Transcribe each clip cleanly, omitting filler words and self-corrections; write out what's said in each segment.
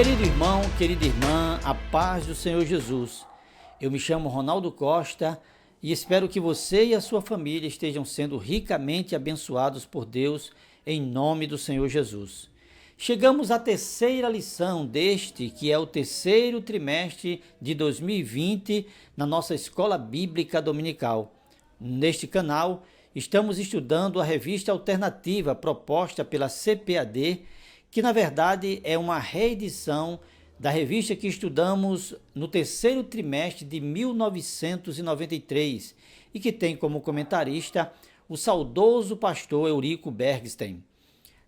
Querido irmão, querida irmã, a paz do Senhor Jesus. Eu me chamo Ronaldo Costa e espero que você e a sua família estejam sendo ricamente abençoados por Deus em nome do Senhor Jesus. Chegamos à terceira lição deste, que é o terceiro trimestre de 2020 na nossa Escola Bíblica Dominical. Neste canal, estamos estudando a revista alternativa proposta pela CPAD, que na verdade é uma reedição da revista que estudamos no terceiro trimestre de 1993 e que tem como comentarista o saudoso pastor Eurico Bergstein.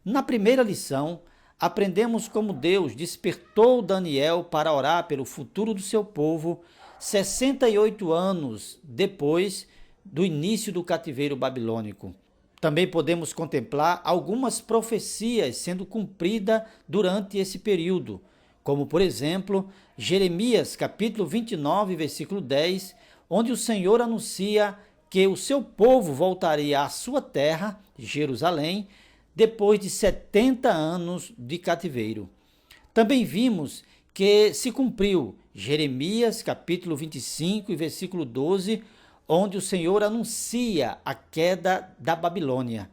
Na primeira lição, aprendemos como Deus despertou Daniel para orar pelo futuro do seu povo 68 anos depois do início do cativeiro babilônico. Também podemos contemplar algumas profecias sendo cumpridas durante esse período, como por exemplo, Jeremias capítulo 29, versículo 10, onde o Senhor anuncia que o seu povo voltaria à sua terra, Jerusalém, depois de 70 anos de cativeiro. Também vimos que se cumpriu Jeremias capítulo 25, versículo 12, onde o Senhor anuncia a queda da Babilônia.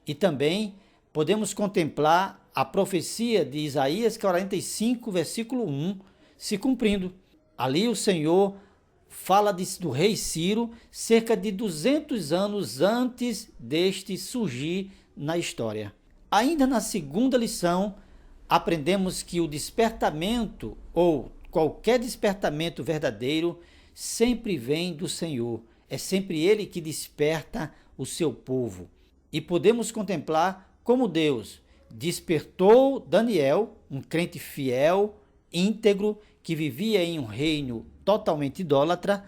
E também podemos contemplar a profecia de Isaías 45, versículo 1, se cumprindo. Ali o Senhor fala do rei Ciro cerca de 200 anos antes deste surgir na história. Ainda na segunda lição, aprendemos que o despertamento ou qualquer despertamento verdadeiro sempre vem do Senhor. É sempre Ele que desperta o seu povo. E podemos contemplar como Deus despertou Daniel, um crente fiel, íntegro, que vivia em um reino totalmente idólatra,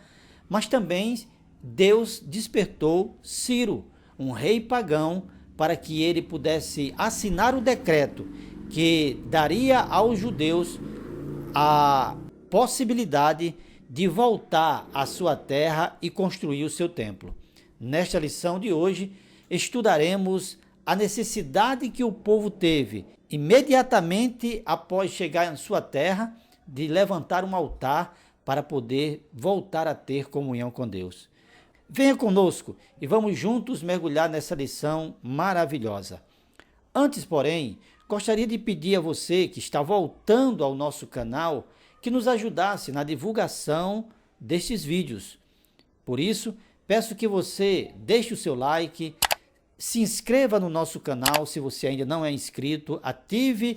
mas também Deus despertou Ciro, um rei pagão, para que ele pudesse assinar o decreto que daria aos judeus a possibilidade de voltar à sua terra e construir o seu templo. Nesta lição de hoje, estudaremos a necessidade que o povo teve, imediatamente após chegar em sua terra, de levantar um altar para poder voltar a ter comunhão com Deus. Venha conosco e vamos juntos mergulhar nessa lição maravilhosa. Antes, porém, gostaria de pedir a você que está voltando ao nosso canal que nos ajudasse na divulgação destes vídeos. Por isso, peço que você deixe o seu like, se inscreva no nosso canal se você ainda não é inscrito, ative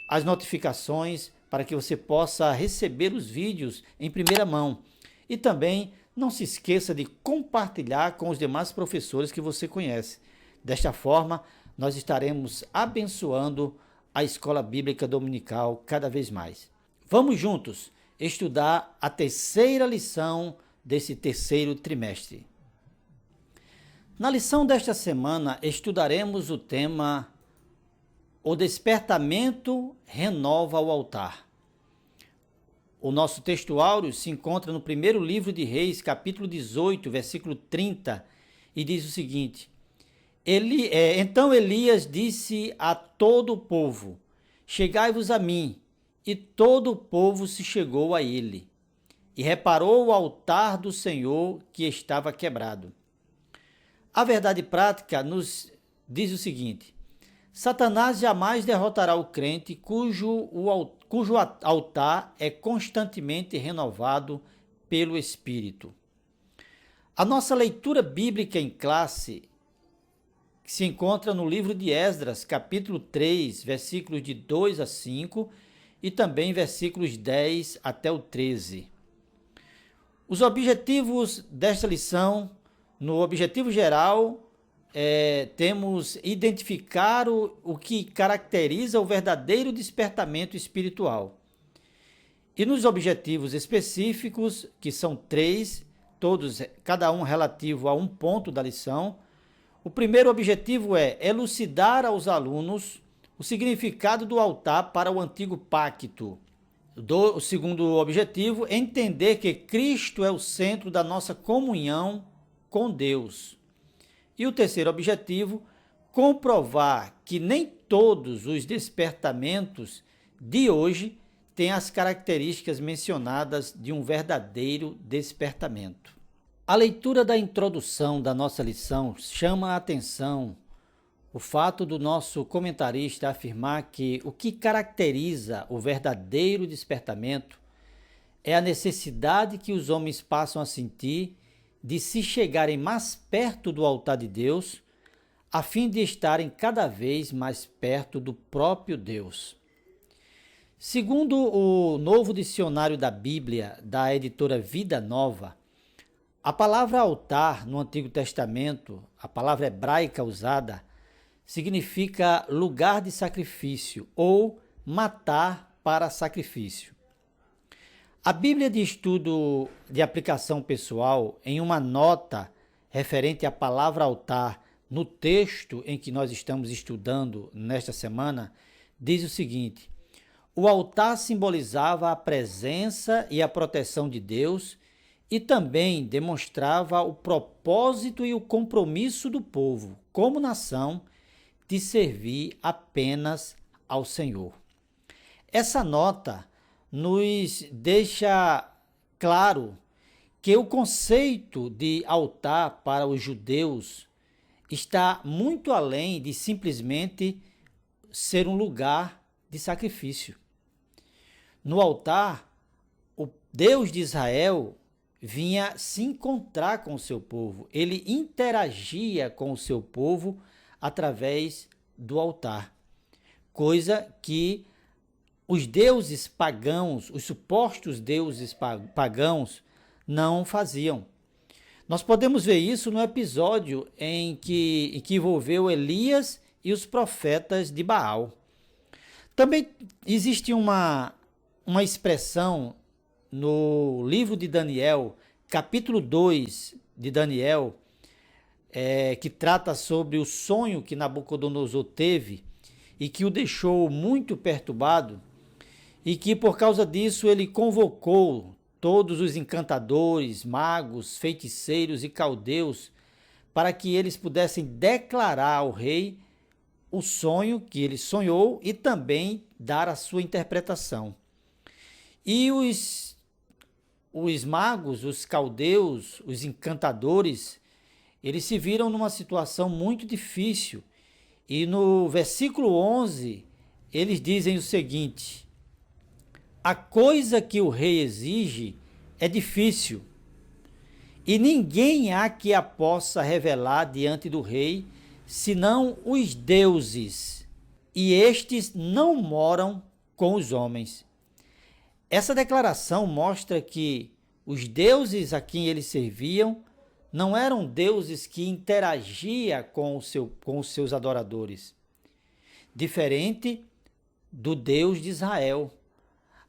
as notificações para que você possa receber os vídeos em primeira mão. E também não se esqueça de compartilhar com os demais professores que você conhece. Desta forma, nós estaremos abençoando a Escola Bíblica Dominical cada vez mais. Vamos juntos estudar a terceira lição desse terceiro trimestre. Na lição desta semana, estudaremos o tema O despertamento renova o altar. O nosso texto áureo se encontra no primeiro livro de Reis, capítulo 18, versículo 30, e diz o seguinte: Então Elias disse a todo o povo: Chegai-vos a mim. E todo o povo se chegou a ele, e reparou o altar do Senhor que estava quebrado. A verdade prática nos diz o seguinte: Satanás jamais derrotará o crente cujo altar é constantemente renovado pelo Espírito. A nossa leitura bíblica em classe se encontra no livro de Esdras, capítulo 3, versículos de 2 a 5, e também versículos 10 até o 13. Os objetivos desta lição, no objetivo geral, temos identificar o que caracteriza o verdadeiro despertamento espiritual. E nos objetivos específicos, que são 3, todos, cada um relativo a um ponto da lição, o primeiro objetivo é elucidar aos alunos o significado do altar para o antigo pacto. O segundo objetivo é entender que Cristo é o centro da nossa comunhão com Deus. E o terceiro objetivo, comprovar que nem todos os despertamentos de hoje tem as características mencionadas de um verdadeiro despertamento. A leitura da introdução da nossa lição chama a atenção o fato do nosso comentarista afirmar que o que caracteriza o verdadeiro despertamento é a necessidade que os homens passam a sentir de se chegarem mais perto do altar de Deus, a fim de estarem cada vez mais perto do próprio Deus. Segundo o Novo Dicionário da Bíblia, da editora Vida Nova, a palavra altar no Antigo Testamento, a palavra hebraica usada, significa lugar de sacrifício ou matar para sacrifício. A Bíblia de Estudo de Aplicação Pessoal, em uma nota referente à palavra altar no texto em que nós estamos estudando nesta semana, diz o seguinte: o altar simbolizava a presença e a proteção de Deus e também demonstrava o propósito e o compromisso do povo, como nação, de servir apenas ao Senhor. Essa nota nos deixa claro que o conceito de altar para os judeus está muito além de simplesmente ser um lugar de sacrifício. No altar, o Deus de Israel vinha se encontrar com o seu povo, ele interagia com o seu povo através do altar, coisa que os deuses pagãos, os supostos deuses pagãos, não faziam. Nós podemos ver isso no episódio em que envolveu Elias e os profetas de Baal. Também existe uma expressão no livro de Daniel, capítulo 2 de Daniel, que trata sobre o sonho que Nabucodonosor teve e que o deixou muito perturbado, e que por causa disso ele convocou todos os encantadores, magos, feiticeiros e caldeus para que eles pudessem declarar ao rei o sonho que ele sonhou e também dar a sua interpretação. E os magos, os caldeus, os encantadores, eles se viram numa situação muito difícil. E no versículo 11, eles dizem o seguinte: a coisa que o rei exige é difícil, e ninguém há que a possa revelar diante do rei, senão os deuses, e estes não moram com os homens. Essa declaração mostra que os deuses a quem eles serviam não eram deuses que interagiam com os seus adoradores, diferente do Deus de Israel.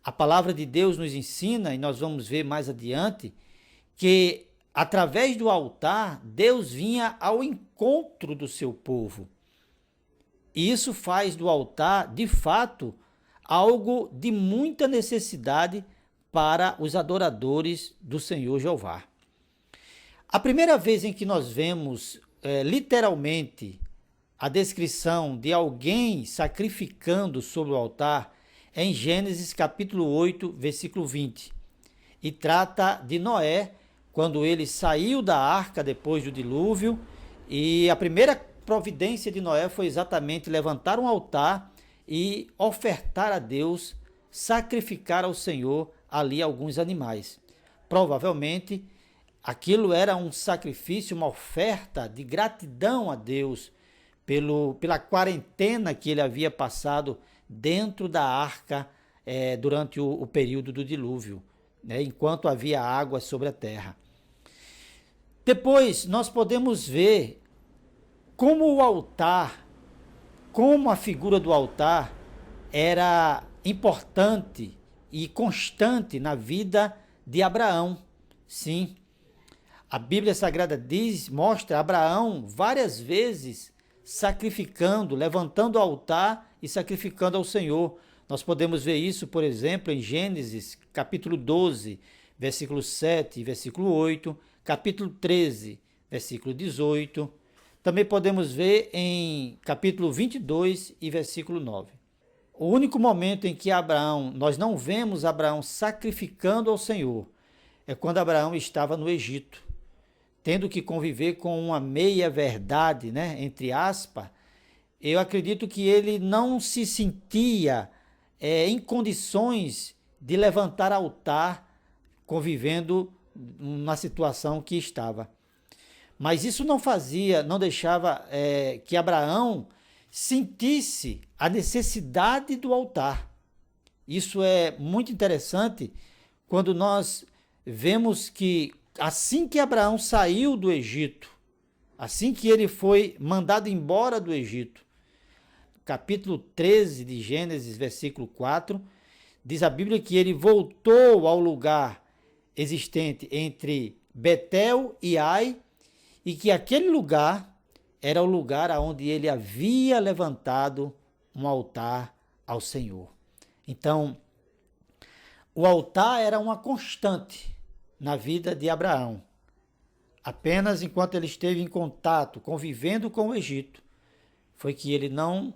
A palavra de Deus nos ensina, e nós vamos ver mais adiante, que através do altar, Deus vinha ao encontro do seu povo. E isso faz do altar, de fato, algo de muita necessidade para os adoradores do Senhor Jeová. A primeira vez em que nós vemos literalmente a descrição de alguém sacrificando sobre o altar é em Gênesis capítulo 8, versículo 20. E trata de Noé, quando ele saiu da arca depois do dilúvio, e a primeira providência de Noé foi exatamente levantar um altar e ofertar a Deus, sacrificar ao Senhor ali alguns animais. Provavelmente aquilo era um sacrifício, uma oferta de gratidão a Deus pela quarentena que ele havia passado dentro da arca durante o período do dilúvio, enquanto havia água sobre a terra. Depois nós podemos ver como o altar, como a figura do altar era importante e constante na vida de Abraão. Sim, a Bíblia Sagrada mostra Abraão várias vezes sacrificando, levantando o altar e sacrificando ao Senhor. Nós podemos ver isso, por exemplo, em Gênesis, capítulo 12, versículo 7 e versículo 8, capítulo 13, versículo 18. Também podemos ver em capítulo 22 e versículo 9. O único momento em que nós não vemos Abraão sacrificando ao Senhor, é quando Abraão estava no Egito, tendo que conviver com uma meia-verdade, né, entre aspas. Eu acredito que ele não se sentia em condições de levantar altar, convivendo na situação que estava. Mas isso não deixava que Abraão sentisse a necessidade do altar. Isso é muito interessante quando nós vemos que assim que Abraão saiu do Egito, assim que ele foi mandado embora do Egito, capítulo 13 de Gênesis, versículo 4, diz a Bíblia que ele voltou ao lugar existente entre Betel e Ai, e que aquele lugar era o lugar onde ele havia levantado um altar ao Senhor. Então, o altar era uma constante na vida de Abraão. Apenas enquanto ele esteve em contato, convivendo com o Egito, foi que ele não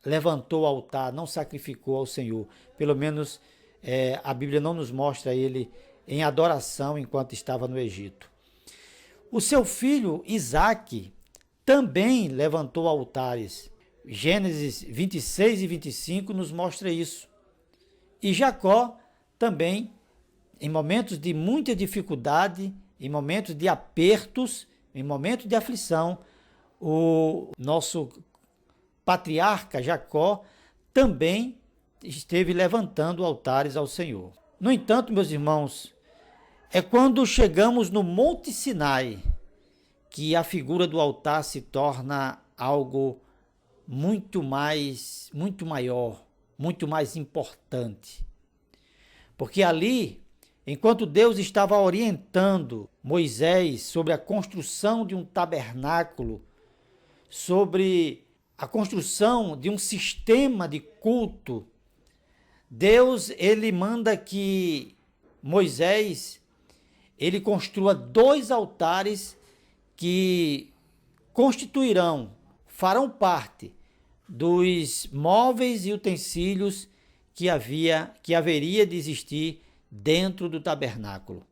levantou o altar, não sacrificou ao Senhor. Pelo menos a Bíblia não nos mostra ele em adoração enquanto estava no Egito. O seu filho Isaque também levantou altares. Gênesis 26 e 25 nos mostra isso. E Jacó também, em momentos de muita dificuldade, em momentos de apertos, em momentos de aflição, o nosso patriarca Jacó também esteve levantando altares ao Senhor. No entanto, meus irmãos, é quando chegamos no Monte Sinai que a figura do altar se torna algo muito maior, muito mais importante. Porque ali, enquanto Deus estava orientando Moisés sobre a construção de um tabernáculo, sobre a construção de um sistema de culto, Deus, ele manda que Moisés, ele construa 2 altares que farão parte dos móveis e utensílios que haveria de existir dentro do tabernáculo.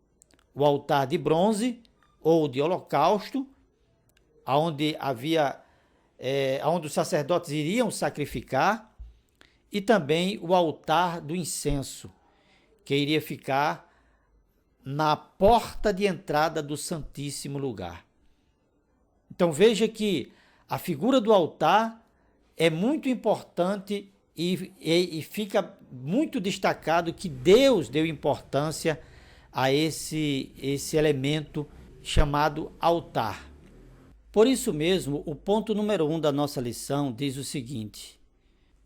O altar de bronze ou de holocausto, onde os sacerdotes iriam sacrificar, e também o altar do incenso, que iria ficar na porta de entrada do Santíssimo Lugar. Então veja que a figura do altar é muito importante e fica muito destacado que Deus deu importância a esse elemento chamado altar. Por isso mesmo, o ponto número 1 da nossa lição diz o seguinte: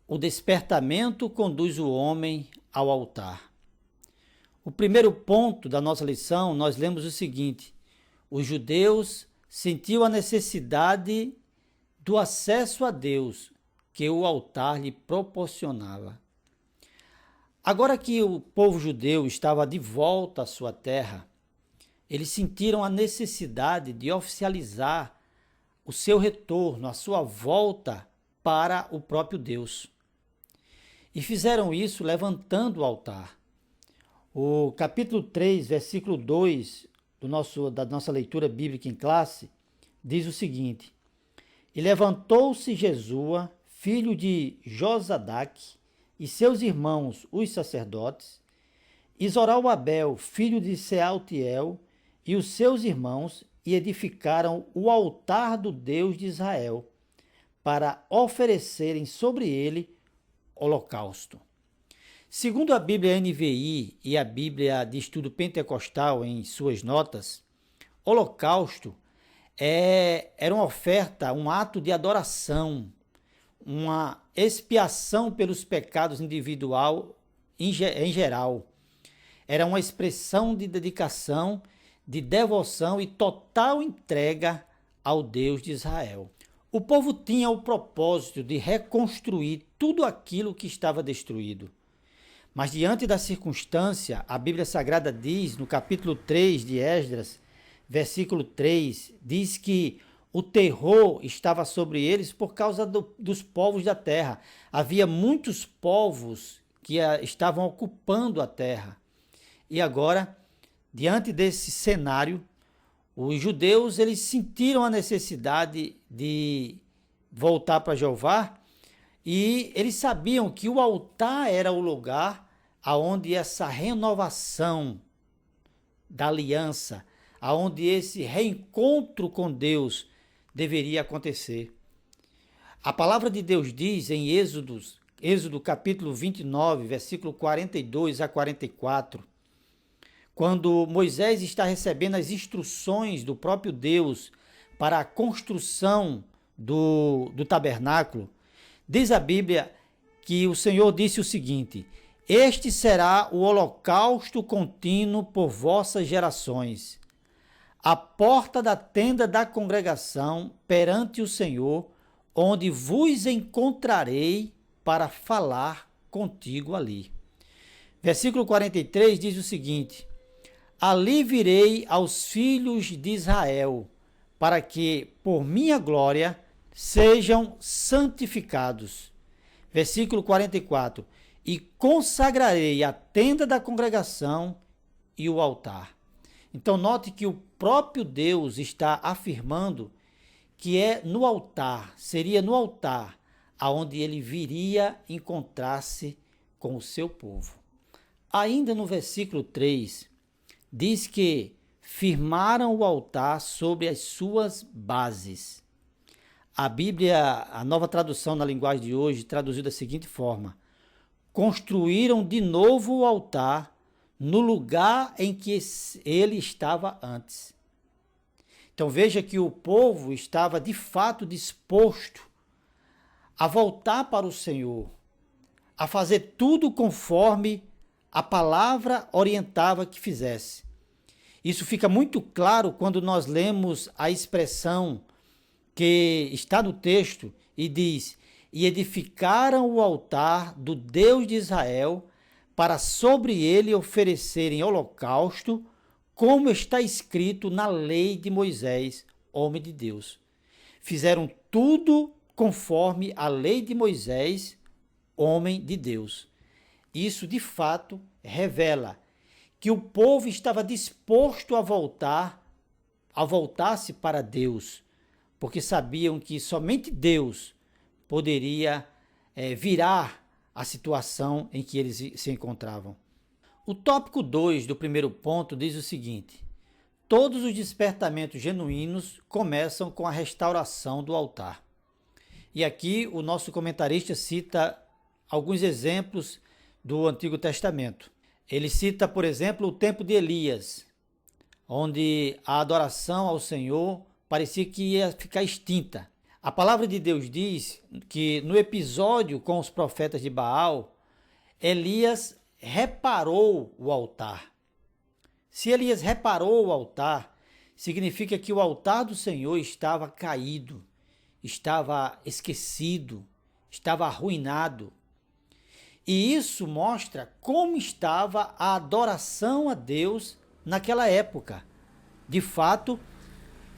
o despertamento conduz o homem ao altar. O primeiro ponto da nossa lição, nós lemos o seguinte: os judeus sentiu a necessidade do acesso a Deus que o altar lhe proporcionava. Agora que o povo judeu estava de volta à sua terra, eles sentiram a necessidade de oficializar o seu retorno, a sua volta para o próprio Deus. E fizeram isso levantando o altar. O capítulo 3, versículo 2 da nossa leitura bíblica em classe, diz o seguinte: e levantou-se Jesua, filho de Josadaque, e seus irmãos, os sacerdotes, e Zorobabel, filho de Sealtiel, e os seus irmãos, e edificaram o altar do Deus de Israel, para oferecerem sobre ele holocausto. Segundo a Bíblia NVI e a Bíblia de Estudo Pentecostal em suas notas, holocausto era uma oferta, um ato de adoração, uma expiação pelos pecados individual em geral. Era uma expressão de dedicação, de devoção e total entrega ao Deus de Israel. O povo tinha o propósito de reconstruir tudo aquilo que estava destruído. Mas diante da circunstância, a Bíblia Sagrada diz, no capítulo 3 de Esdras, versículo 3, diz que o terror estava sobre eles por causa dos povos da terra. Havia muitos povos que estavam ocupando a terra. E agora, diante desse cenário, os judeus eles sentiram a necessidade de voltar para Jeová e eles sabiam que o altar era o lugar aonde essa renovação da aliança, aonde esse reencontro com Deus deveria acontecer. A palavra de Deus diz em Êxodo capítulo 29, versículo 42 a 44, quando Moisés está recebendo as instruções do próprio Deus para a construção do tabernáculo, diz a Bíblia que o Senhor disse o seguinte: este será o holocausto contínuo por vossas gerações, a porta da tenda da congregação perante o Senhor, onde vos encontrarei para falar contigo ali. Versículo 43 diz o seguinte: ali virei aos filhos de Israel, para que, por minha glória, sejam santificados. Versículo 44: e consagrarei a tenda da congregação e o altar. Então, note que o próprio Deus está afirmando que seria no altar, aonde ele viria encontrar-se com o seu povo. Ainda no versículo 3, diz que firmaram o altar sobre as suas bases. A Bíblia, a Nova Tradução na linguagem de hoje, traduziu da seguinte forma: construíram de novo o altar no lugar em que ele estava antes. Então veja que o povo estava de fato disposto a voltar para o Senhor, a fazer tudo conforme a palavra orientava que fizesse. Isso fica muito claro quando nós lemos a expressão que está no texto e diz: e edificaram o altar do Deus de Israel para sobre ele oferecerem holocausto, como está escrito na lei de Moisés, homem de Deus. Fizeram tudo conforme a lei de Moisés, homem de Deus. Isso, de fato, revela que o povo estava disposto a voltar-se para Deus, porque sabiam que somente Deus poderia virar a situação em que eles se encontravam. O tópico 2 do primeiro ponto diz o seguinte: todos os despertamentos genuínos começam com a restauração do altar. E aqui o nosso comentarista cita alguns exemplos do Antigo Testamento. Ele cita, por exemplo, o tempo de Elias, onde a adoração ao Senhor parecia que ia ficar extinta. A palavra de Deus diz que no episódio com os profetas de Baal, Elias reparou o altar. Se Elias reparou o altar, significa que o altar do Senhor estava caído, estava esquecido, estava arruinado. E isso mostra como estava a adoração a Deus naquela época. De fato,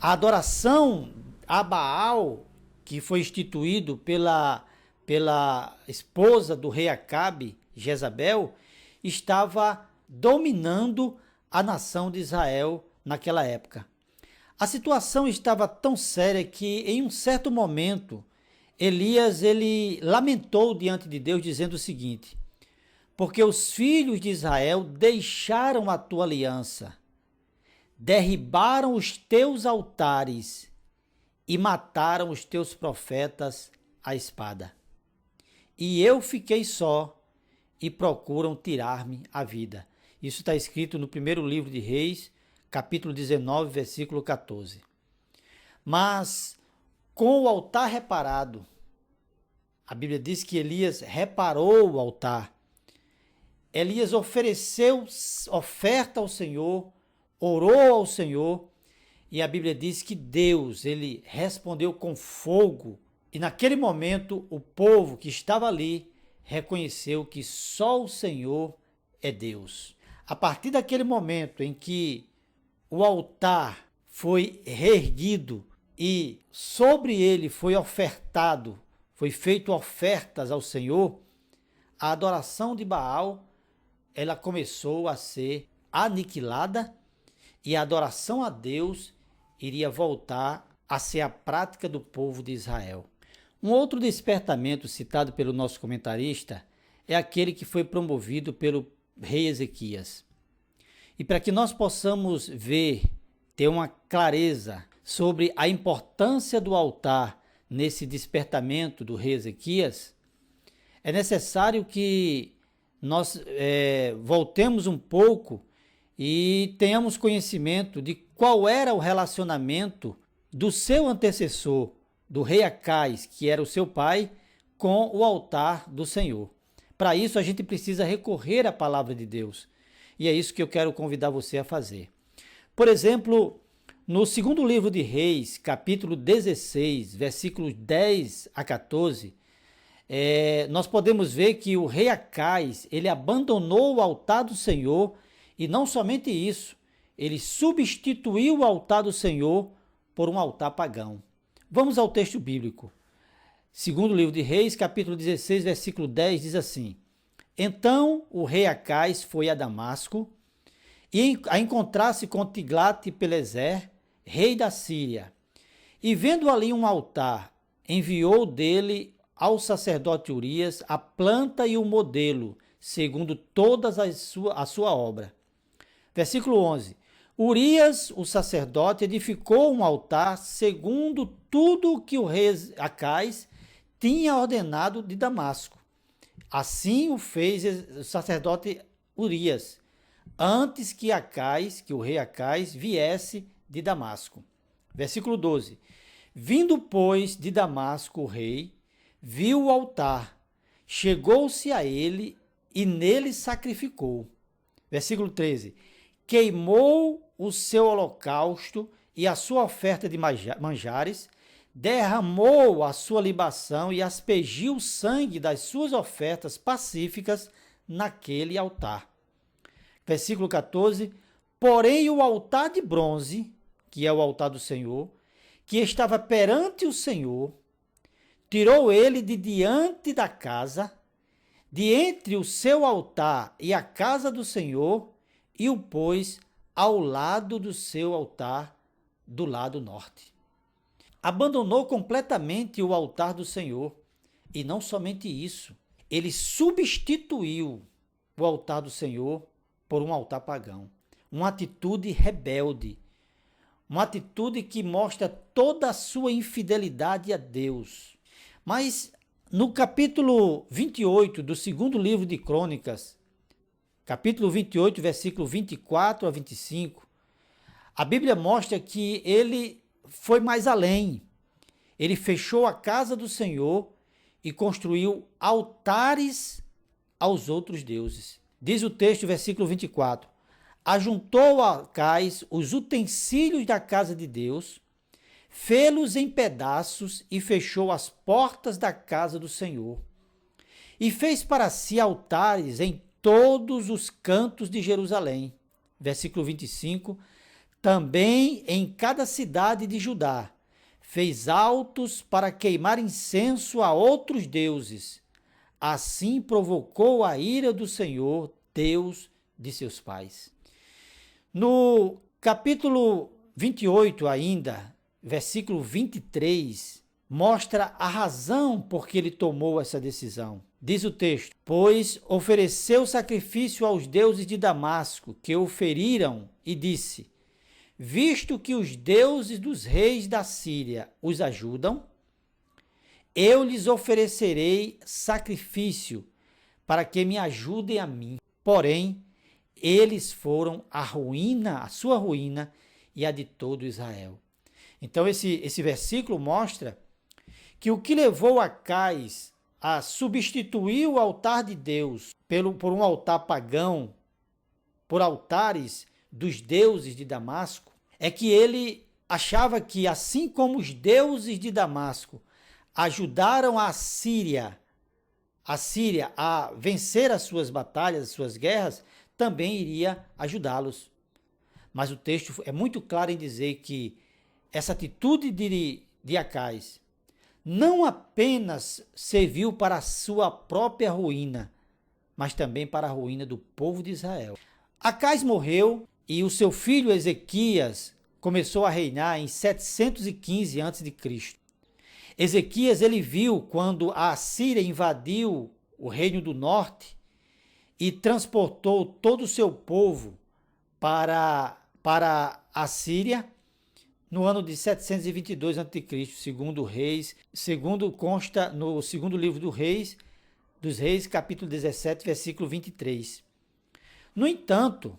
a adoração a Baal, que foi instituído pela esposa do rei Acabe, Jezabel, estava dominando a nação de Israel naquela época. A situação estava tão séria que, em um certo momento, Elias ele lamentou diante de Deus, dizendo o seguinte: porque os filhos de Israel deixaram a tua aliança, derribaram os teus altares e mataram os teus profetas à espada. E eu fiquei só e procuram tirar-me a vida. Isso está escrito no primeiro livro de Reis, capítulo 19, versículo 14. Mas com o altar reparado, a Bíblia diz que Elias reparou o altar. Elias ofereceu oferta ao Senhor, orou ao Senhor, e a Bíblia diz que Deus, ele respondeu com fogo, e naquele momento o povo que estava ali reconheceu que só o Senhor é Deus. A partir daquele momento em que o altar foi reerguido e sobre ele foi feito ofertas ao Senhor, a adoração de Baal, ela começou a ser aniquilada e a adoração a Deus iria voltar a ser a prática do povo de Israel. Um outro despertamento citado pelo nosso comentarista é aquele que foi promovido pelo rei Ezequias. E para que nós possamos ter uma clareza sobre a importância do altar nesse despertamento do rei Ezequias, é necessário que nós voltemos um pouco e tenhamos conhecimento de qual era o relacionamento do seu antecessor, do rei Acais, que era o seu pai, com o altar do Senhor. Para isso, a gente precisa recorrer à palavra de Deus. E é isso que eu quero convidar você a fazer. Por exemplo, no segundo livro de Reis, capítulo 16, versículos 10 a 14, nós podemos ver que o rei Acais, ele abandonou o altar do Senhor, e não somente isso, ele substituiu o altar do Senhor por um altar pagão. Vamos ao texto bíblico. Segundo livro de Reis, capítulo 16, versículo 10, diz assim: Então o rei Acais foi a Damasco e a encontrar-se com Tiglat-Pileser, rei da Síria. E vendo ali um altar, enviou dele ao sacerdote Urias a planta e o modelo, segundo todas a sua obra. Versículo 11. Urias, o sacerdote, edificou um altar segundo tudo o que o rei Acais tinha ordenado de Damasco. Assim o fez o sacerdote Urias, antes que o rei Acais, viesse de Damasco. Versículo 12. Vindo, pois, de Damasco o rei, viu o altar, chegou-se a ele e nele sacrificou. Versículo 13. Queimou o seu holocausto e a sua oferta de manjares, derramou a sua libação e aspergiu o sangue das suas ofertas pacíficas naquele altar. Versículo 14. Porém o altar de bronze, que é o altar do Senhor, que estava perante o Senhor, tirou ele de diante da casa, de entre o seu altar e a casa do Senhor, e o pôs ao lado do seu altar, do lado norte. Abandonou completamente o altar do Senhor. E não somente isso, ele substituiu o altar do Senhor por um altar pagão. Uma atitude rebelde, uma atitude que mostra toda a sua infidelidade a Deus. Mas no capítulo 28 do segundo livro de Crônicas, capítulo 28, versículo 24 a 25, a Bíblia mostra que ele foi mais além. Ele fechou a casa do Senhor e construiu altares aos outros deuses. Diz o texto, versículo 24: Ajuntou a Acais os utensílios da casa de Deus, fê-los em pedaços e fechou as portas da casa do Senhor. E fez para si altares em todos os cantos de Jerusalém. Versículo 25. Também em cada cidade de Judá fez altos para queimar incenso a outros deuses. Assim provocou a ira do Senhor, Deus de seus pais. No capítulo 28 ainda, versículo 23, mostra a razão por que ele tomou essa decisão. Diz o texto: Pois ofereceu sacrifício aos deuses de Damasco, que o feriram, e disse: Visto que os deuses dos reis da Síria os ajudam, eu lhes oferecerei sacrifício para que me ajudem a mim. Porém, eles foram a sua ruína e a de todo Israel. Então esse versículo mostra que o que levou Acais a substituir o altar de Deus por um altar pagão, por altares dos deuses de Damasco, é que ele achava que, assim como os deuses de Damasco ajudaram a Síria a vencer as suas batalhas, as suas guerras, também iria ajudá-los. Mas o texto é muito claro em dizer que essa atitude de Acais não apenas serviu para a sua própria ruína, mas também para a ruína do povo de Israel. Acais morreu e o seu filho Ezequias começou a reinar em 715 a.C. Ezequias ele viu quando a Assíria invadiu o reino do norte e transportou todo o seu povo para a Síria no ano de 722 a.C., segundo consta no segundo livro dos Reis, capítulo 17, versículo 23. No entanto,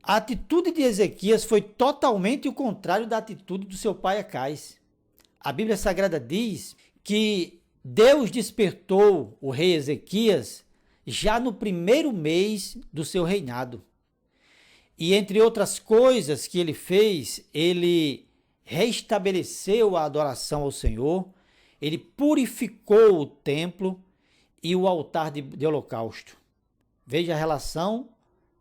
a atitude de Ezequias foi totalmente o contrário da atitude do seu pai Acais. A Bíblia Sagrada diz que Deus despertou o rei Ezequias já no primeiro mês do seu reinado. E entre outras coisas que ele fez, ele restabeleceu a adoração ao Senhor, ele purificou o templo e o altar de holocausto. Veja a relação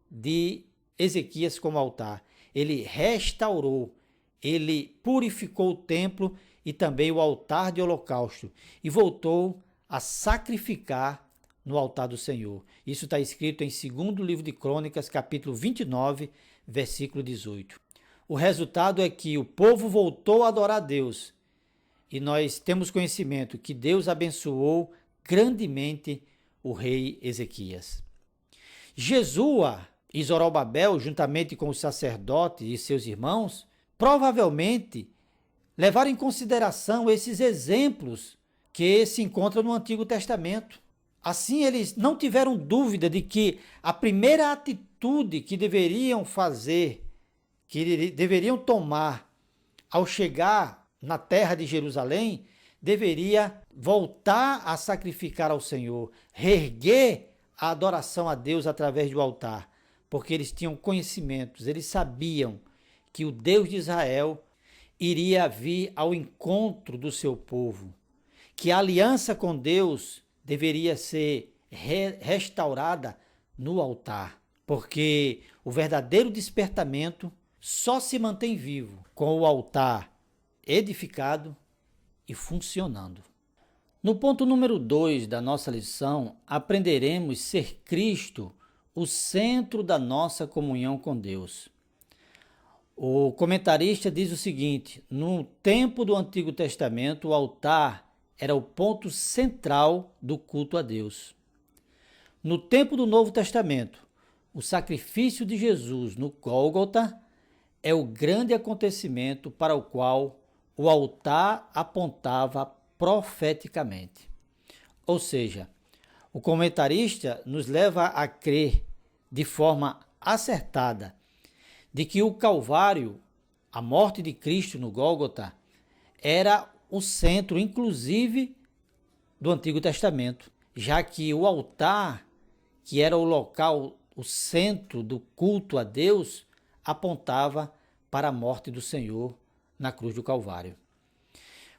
de Ezequias como altar. Ele restaurou, ele purificou o templo e também o altar de holocausto e voltou a sacrificar no altar do Senhor. Isso está escrito em 2º livro de Crônicas, capítulo 29, versículo 18. O resultado é que o povo voltou a adorar a Deus e nós temos conhecimento que Deus abençoou grandemente o rei Ezequias. Jesua e Zorobabel, juntamente com os sacerdotes e seus irmãos, provavelmente levaram em consideração esses exemplos que se encontram no Antigo Testamento. Assim, eles não tiveram dúvida de que a primeira atitude que deveriam fazer, que deveriam tomar ao chegar na terra de Jerusalém, deveria voltar a sacrificar ao Senhor, reerguer a adoração a Deus através do altar, porque eles tinham conhecimentos, eles sabiam que o Deus de Israel iria vir ao encontro do seu povo, que a aliança com Deus deveria ser restaurada no altar, porque o verdadeiro despertamento só se mantém vivo com o altar edificado e funcionando. No ponto número 2 da nossa lição, aprenderemos ser Cristo o centro da nossa comunhão com Deus. O comentarista diz o seguinte: no tempo do Antigo Testamento, o altar era o ponto central do culto a Deus. No tempo do Novo Testamento, o sacrifício de Jesus no Gólgota é o grande acontecimento para o qual o altar apontava profeticamente. Ou seja, o comentarista nos leva a crer de forma acertada de que o Calvário, a morte de Cristo no Gólgota, era o centro, inclusive, do Antigo Testamento, já que o altar, que era o local, o centro do culto a Deus, apontava para a morte do Senhor na cruz do Calvário.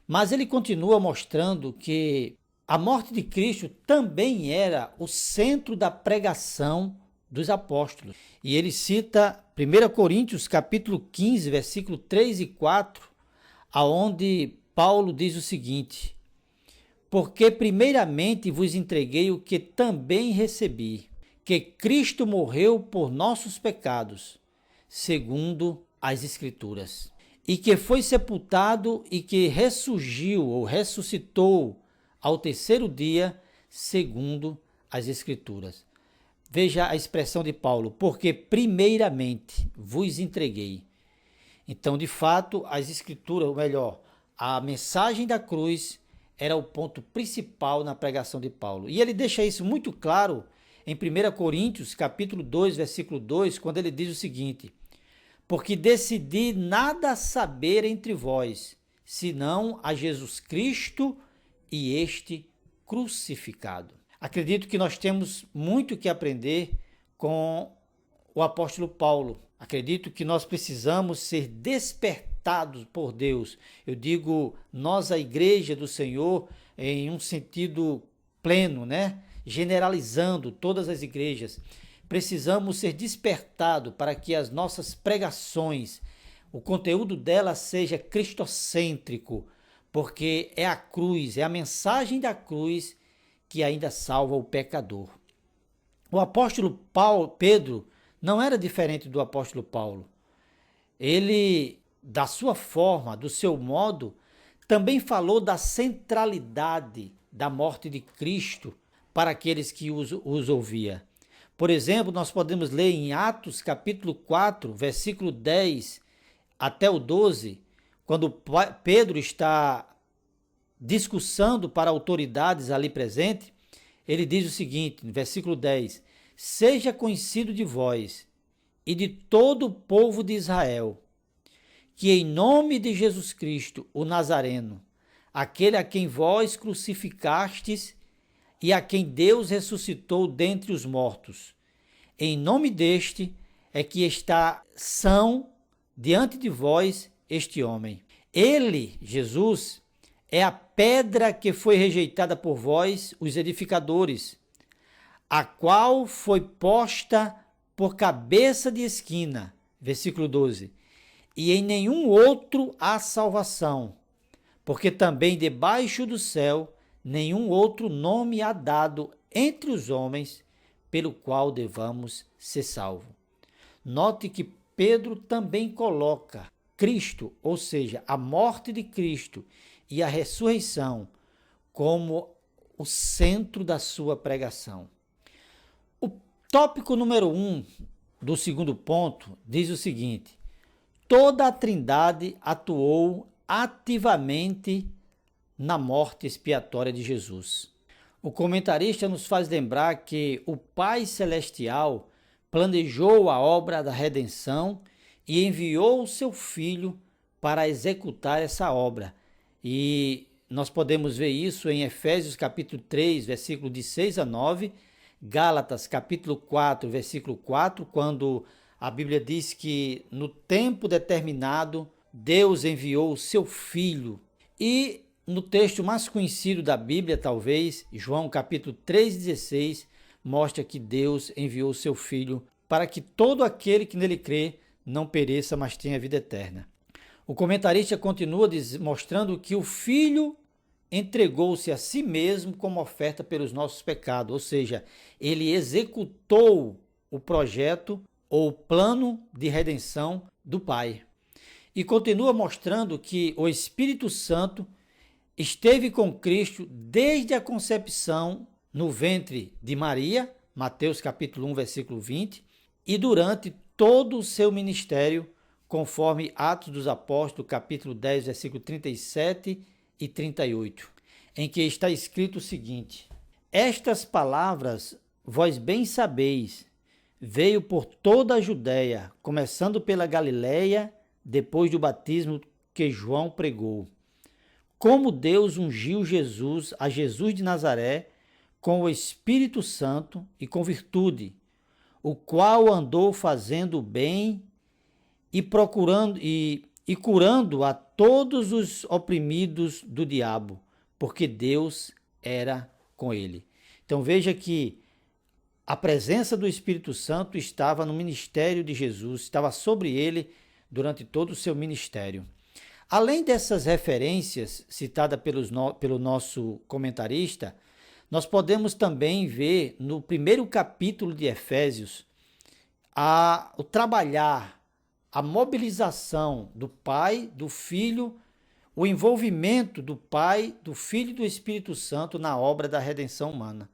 Mas ele continua mostrando que a morte de Cristo também era o centro da pregação dos apóstolos. E ele cita 1 Coríntios capítulo 15, versículo 3 e 4, aonde Paulo diz o seguinte: porque primeiramente vos entreguei o que também recebi, que Cristo morreu por nossos pecados, segundo as Escrituras, e que foi sepultado e que ressurgiu ou ressuscitou ao terceiro dia, segundo as Escrituras. Veja a expressão de Paulo: porque primeiramente vos entreguei. Então, de fato, as Escrituras, ou melhor, a mensagem da cruz era o ponto principal na pregação de Paulo. E ele deixa isso muito claro em 1 Coríntios, capítulo 2, versículo 2, quando ele diz o seguinte: porque decidi nada saber entre vós, senão a Jesus Cristo e este crucificado. Acredito que nós temos muito que aprender com o apóstolo Paulo. Acredito que nós precisamos ser despertados por Deus. Eu digo nós, a igreja do Senhor, em um sentido pleno, né? Generalizando todas as igrejas. Precisamos ser despertados para que as nossas pregações, o conteúdo dela seja cristocêntrico, porque é a cruz, é a mensagem da cruz que ainda salva o pecador. O apóstolo Pedro não era diferente do apóstolo Paulo. Ele, da sua forma, do seu modo, também falou da centralidade da morte de Cristo para aqueles que os ouvia. Por exemplo, nós podemos ler em Atos capítulo 4, versículo 10 até o 12, quando Pedro está discursando para autoridades ali presentes, ele diz o seguinte, no versículo 10, seja conhecido de vós e de todo o povo de Israel, que em nome de Jesus Cristo, o Nazareno, aquele a quem vós crucificastes e a quem Deus ressuscitou dentre os mortos, em nome deste é que está são diante de vós este homem. Ele, Jesus, é a pedra que foi rejeitada por vós, os edificadores, a qual foi posta por cabeça de esquina. Versículo 12. E em nenhum outro há salvação, porque também debaixo do céu nenhum outro nome há dado entre os homens pelo qual devamos ser salvos. Note que Pedro também coloca Cristo, ou seja, a morte de Cristo e a ressurreição, como o centro da sua pregação. O tópico número 1 do segundo ponto diz o seguinte: toda a Trindade atuou ativamente na morte expiatória de Jesus. O comentarista nos faz lembrar que o Pai Celestial planejou a obra da redenção e enviou o seu Filho para executar essa obra. E nós podemos ver isso em Efésios capítulo 3, versículo de 6 a 9, Gálatas capítulo 4, versículo 4, quando a Bíblia diz que no tempo determinado Deus enviou o seu Filho. E no texto mais conhecido da Bíblia, talvez, João capítulo 3,16, mostra que Deus enviou o seu Filho para que todo aquele que nele crê não pereça, mas tenha vida eterna. O comentarista continua mostrando que o Filho entregou-se a si mesmo como oferta pelos nossos pecados, ou seja, ele executou o projeto ou o plano de redenção do Pai. E continua mostrando que o Espírito Santo esteve com Cristo desde a concepção no ventre de Maria, Mateus capítulo 1, versículo 20, e durante todo o seu ministério, conforme Atos dos Apóstolos, capítulo 10, versículo 37 e 38, em que está escrito o seguinte: estas palavras vós bem sabeis, veio por toda a Judéia, começando pela Galiléia, depois do batismo que João pregou, como Deus ungiu Jesus, a Jesus de Nazaré, com o Espírito Santo e com virtude, o qual andou fazendo o bem e procurando e curando a todos os oprimidos do diabo, porque Deus era com ele. Então veja que a presença do Espírito Santo estava no ministério de Jesus, estava sobre ele durante todo o seu ministério. Além dessas referências citadas pelo nosso comentarista, nós podemos também ver no primeiro capítulo de Efésios o trabalhar, a mobilização do Pai, do Filho, o envolvimento do Pai, do Filho e do Espírito Santo na obra da redenção humana.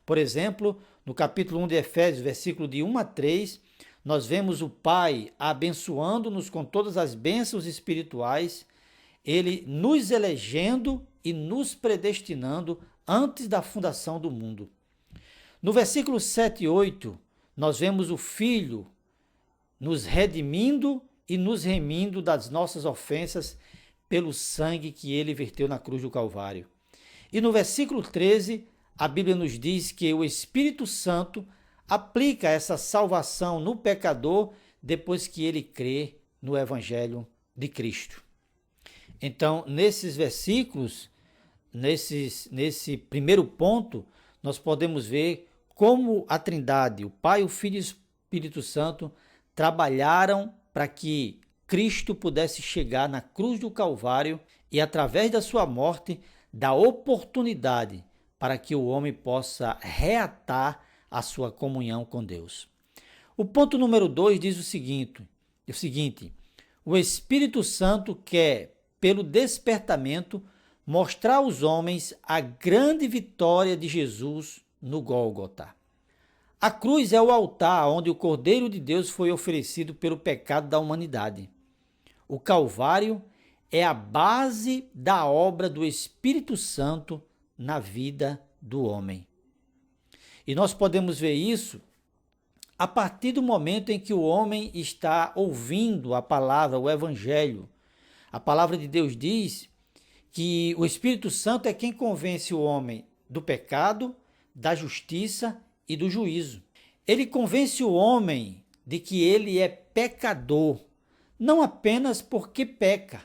Por exemplo, no capítulo 1 de Efésios, versículo de 1 a 3, nós vemos o Pai abençoando-nos com todas as bênçãos espirituais, ele nos elegendo e nos predestinando antes da fundação do mundo. No versículo 7 e 8, nós vemos o Filho nos redimindo e nos remindo das nossas ofensas pelo sangue que ele verteu na cruz do Calvário. E no versículo 13, a Bíblia nos diz que o Espírito Santo aplica essa salvação no pecador depois que ele crê no Evangelho de Cristo. Então, nesses versículos, nesse primeiro ponto, nós podemos ver como a Trindade, o Pai, o Filho e o Espírito Santo, trabalharam para que Cristo pudesse chegar na cruz do Calvário e, através da sua morte, dar oportunidade para que o homem possa reatar a sua comunhão com Deus. O ponto número 2 diz o seguinte: o Espírito Santo quer, pelo despertamento, mostrar aos homens a grande vitória de Jesus no Gólgota. A cruz é o altar onde o Cordeiro de Deus foi oferecido pelo pecado da humanidade. O Calvário é a base da obra do Espírito Santo na vida do homem. E nós podemos ver isso a partir do momento em que o homem está ouvindo a palavra, o Evangelho. A palavra de Deus diz que o Espírito Santo é quem convence o homem do pecado, da justiça e do juízo. Ele convence o homem de que ele é pecador, não apenas porque peca,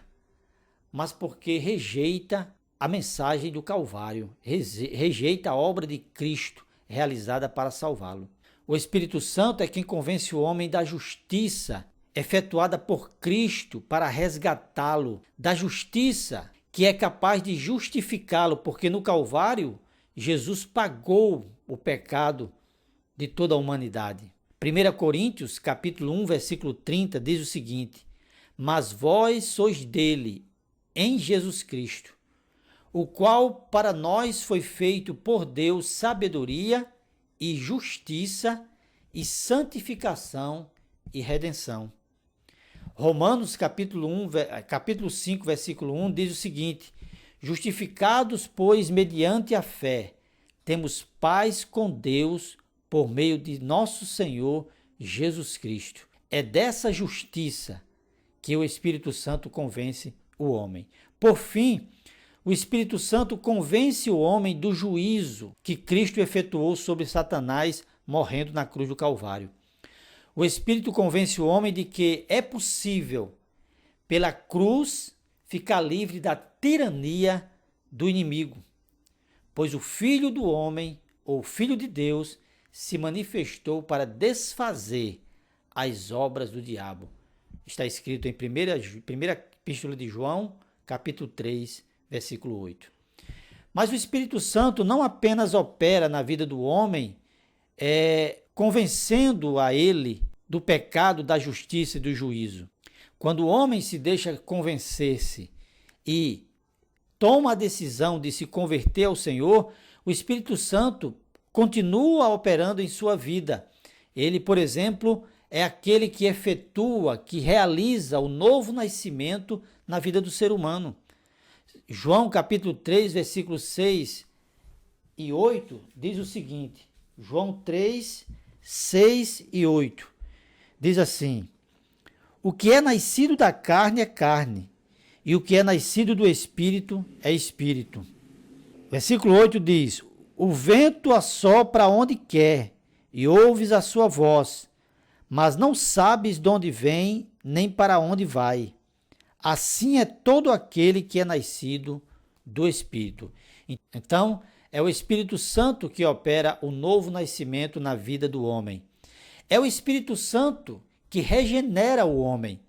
mas porque rejeita a mensagem do Calvário, rejeita a obra de Cristo realizada para salvá-lo. O Espírito Santo é quem convence o homem da justiça efetuada por Cristo para resgatá-lo, da justiça que é capaz de justificá-lo, porque no Calvário Jesus pagou o pecado de toda a humanidade. 1 Coríntios, capítulo 1, versículo 30, diz o seguinte: mas vós sois dele, em Jesus Cristo, o qual para nós foi feito por Deus sabedoria e justiça e santificação e redenção. Romanos capítulo 5, versículo 1 diz o seguinte: justificados, pois, mediante a fé, temos paz com Deus por meio de nosso Senhor Jesus Cristo. É dessa justiça que o Espírito Santo convence o homem. Por fim, o Espírito Santo convence o homem do juízo que Cristo efetuou sobre Satanás morrendo na cruz do Calvário. O Espírito convence o homem de que é possível, pela cruz, ficar livre da tirania do inimigo, pois o Filho do homem, ou Filho de Deus, se manifestou para desfazer as obras do diabo. Está escrito em primeira Epístola de João, capítulo 3, versículo 8. Mas o Espírito Santo não apenas opera na vida do homem, convencendo a ele do pecado, da justiça e do juízo. Quando o homem se deixa convencer-se e toma a decisão de se converter ao Senhor, o Espírito Santo continua operando em sua vida. Ele, por exemplo, é aquele que efetua, que realiza o novo nascimento na vida do ser humano. João capítulo 3, versículos 6 e 8 diz o seguinte: João 3, 6 e 8 diz assim: o que é nascido da carne é carne, e o que é nascido do Espírito é Espírito. Versículo 8 diz: o vento assopra onde quer, e ouves a sua voz, mas não sabes de onde vem, nem para onde vai. Assim é todo aquele que é nascido do Espírito. Então, é o Espírito Santo que opera o novo nascimento na vida do homem. É o Espírito Santo que regenera o homem.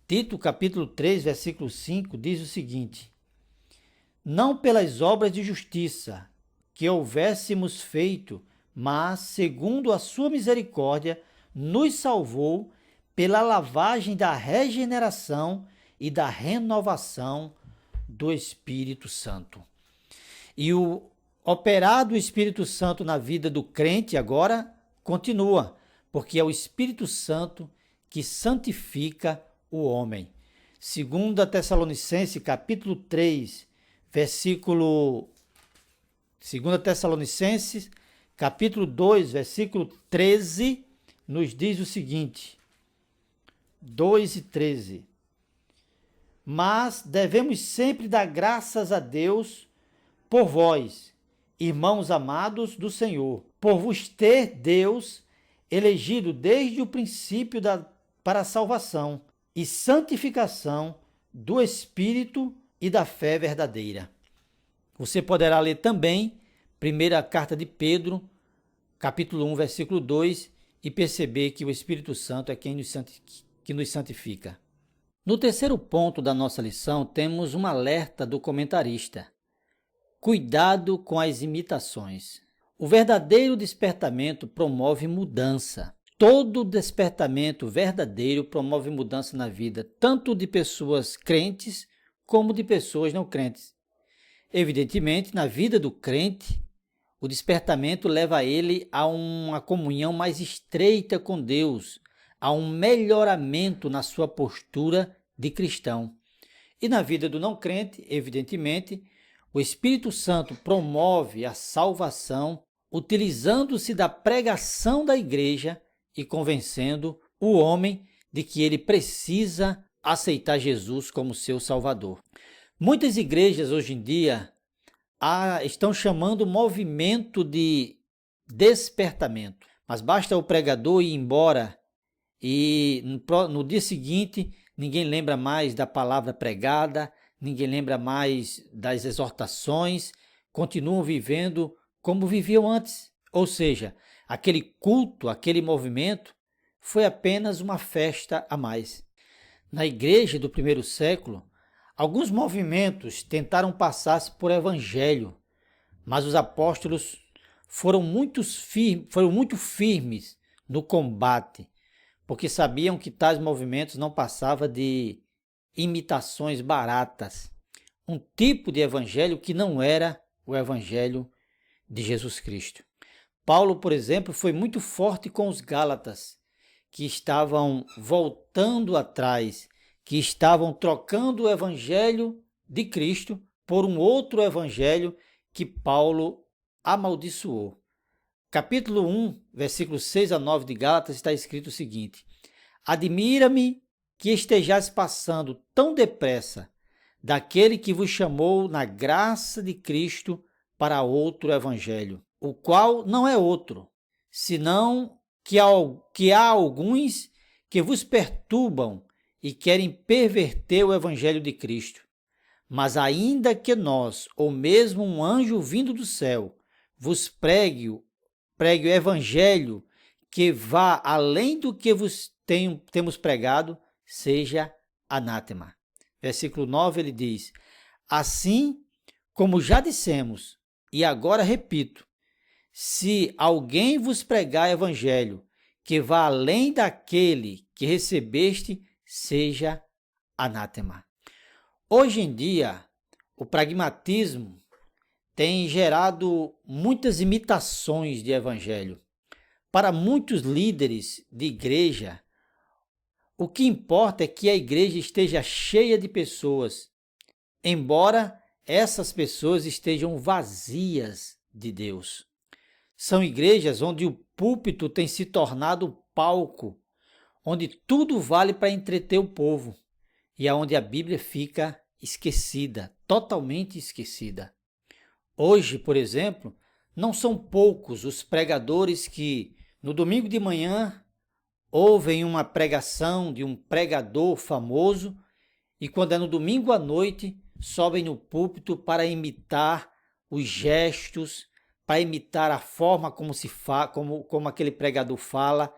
Tito, capítulo 3, versículo 5, diz o seguinte: não pelas obras de justiça que houvéssemos feito, mas, segundo a sua misericórdia, nos salvou pela lavagem da regeneração e da renovação do Espírito Santo. E o operar do Espírito Santo na vida do crente agora continua, porque é o Espírito Santo que santifica o homem. 2 Tessalonicenses, capítulo 3, versículo 2 Tessalonicenses, capítulo 2, versículo 13, nos diz o seguinte: 2 e 13. Mas devemos sempre dar graças a Deus por vós, irmãos amados do Senhor, por vos ter Deus elegido desde o princípio para a salvação e santificação do Espírito e da fé verdadeira. Você poderá ler também primeira carta de Pedro, capítulo 1, versículo 2, e perceber que o Espírito Santo é quem nos santifica. No terceiro ponto da nossa lição, temos um alerta do comentarista. Cuidado com as imitações. O verdadeiro despertamento promove mudança. Todo despertamento verdadeiro promove mudança na vida, tanto de pessoas crentes como de pessoas não crentes. Evidentemente, na vida do crente, o despertamento leva ele a uma comunhão mais estreita com Deus, a um melhoramento na sua postura de cristão. E na vida do não crente, evidentemente, o Espírito Santo promove a salvação utilizando-se da pregação da igreja e convencendo o homem de que ele precisa aceitar Jesus como seu Salvador. Muitas igrejas hoje em dia estão chamando o movimento de despertamento, mas basta o pregador ir embora e no dia seguinte ninguém lembra mais da palavra pregada, ninguém lembra mais das exortações, continuam vivendo como viviam antes. Ou seja, aquele culto, aquele movimento foi apenas uma festa a mais. Na igreja do primeiro século, alguns movimentos tentaram passar-se por evangelho, mas os apóstolos foram muito firmes no combate, porque sabiam que tais movimentos não passavam de imitações baratas, um tipo de evangelho que não era o evangelho de Jesus Cristo. Paulo, por exemplo, foi muito forte com os Gálatas, que estavam voltando atrás, que estavam trocando o evangelho de Cristo por um outro evangelho que Paulo amaldiçoou. Capítulo 1, versículos 6 a 9 de Gálatas está escrito o seguinte: Admira-me que estejais passando tão depressa daquele que vos chamou na graça de Cristo para outro evangelho, o qual não é outro, senão que há alguns que vos perturbam e querem perverter o evangelho de Cristo. Mas ainda que nós, ou mesmo um anjo vindo do céu, vos pregue o evangelho que vá além do que vos temos pregado, seja anátema. Versículo 9 ele diz: Assim como já dissemos, e agora repito, se alguém vos pregar evangelho que vá além daquele que recebeste, seja anátema. Hoje em dia, o pragmatismo tem gerado muitas imitações de evangelho. Para muitos líderes de igreja, o que importa é que a igreja esteja cheia de pessoas, embora essas pessoas estejam vazias de Deus. São igrejas onde o púlpito tem se tornado palco, onde tudo vale para entreter o povo e aonde a Bíblia fica esquecida, totalmente esquecida. Hoje, por exemplo, não são poucos os pregadores que, no domingo de manhã, ouvem uma pregação de um pregador famoso e, quando é no domingo à noite, sobem no púlpito para imitar os gestos, para imitar a forma como como aquele pregador fala,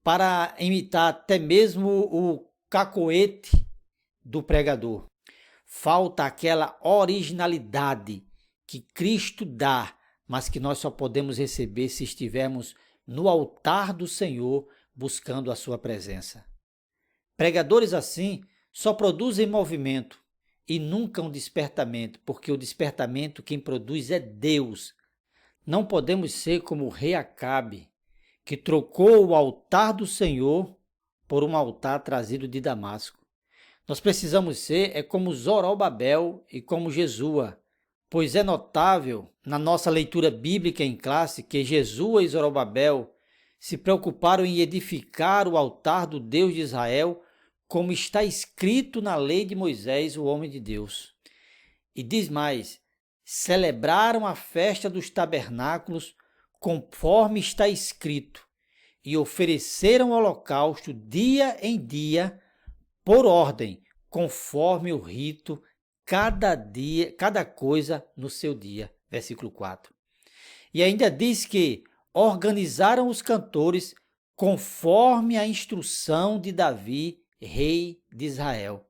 para imitar até mesmo o cacoete do pregador. Falta aquela originalidade que Cristo dá, mas que nós só podemos receber se estivermos no altar do Senhor buscando a sua presença. Pregadores assim só produzem movimento e nunca um despertamento, porque o despertamento quem produz é Deus. Não podemos ser como o rei Acabe, que trocou o altar do Senhor por um altar trazido de Damasco. Nós precisamos ser como Zorobabel e como Jesua, pois é notável na nossa leitura bíblica em classe que Jesua e Zorobabel se preocuparam em edificar o altar do Deus de Israel, como está escrito na lei de Moisés, o homem de Deus. E diz mais, celebraram a festa dos tabernáculos, conforme está escrito, e ofereceram holocausto dia em dia, por ordem, conforme o rito, cada coisa no seu dia. Versículo 4. E ainda diz que organizaram os cantores conforme a instrução de Davi, Rei de Israel.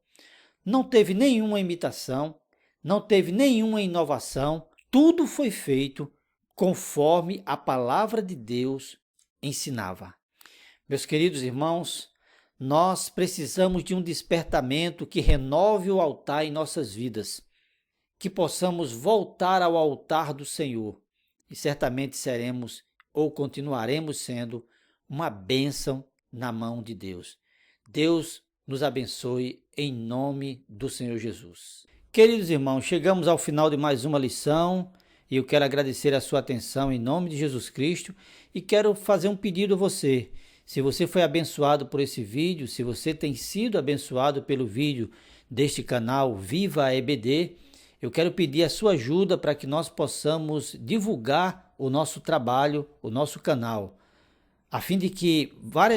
Não teve nenhuma imitação, não teve nenhuma inovação, tudo foi feito conforme a palavra de Deus ensinava. Meus queridos irmãos, nós precisamos de um despertamento que renove o altar em nossas vidas, que possamos voltar ao altar do Senhor e certamente seremos ou continuaremos sendo uma bênção na mão de Deus. Deus nos abençoe em nome do Senhor Jesus. Queridos irmãos, chegamos ao final de mais uma lição e eu quero agradecer a sua atenção em nome de Jesus Cristo e quero fazer um pedido a você. Se você foi abençoado por esse vídeo, se você tem sido abençoado pelo vídeo deste canal Viva a EBD, eu quero pedir a sua ajuda para que nós possamos divulgar o nosso trabalho, o nosso canal, a fim de que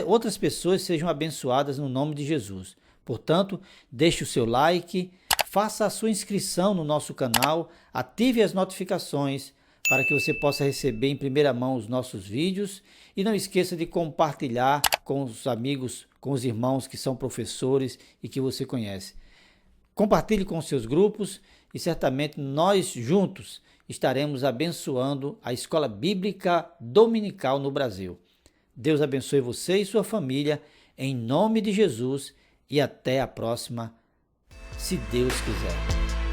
outras pessoas sejam abençoadas no nome de Jesus. Portanto, deixe o seu like, faça a sua inscrição no nosso canal, ative as notificações para que você possa receber em primeira mão os nossos vídeos e não esqueça de compartilhar com os amigos, com os irmãos que são professores e que você conhece. Compartilhe com seus grupos e certamente nós juntos estaremos abençoando a Escola Bíblica Dominical no Brasil. Deus abençoe você e sua família, em nome de Jesus, e até a próxima, se Deus quiser.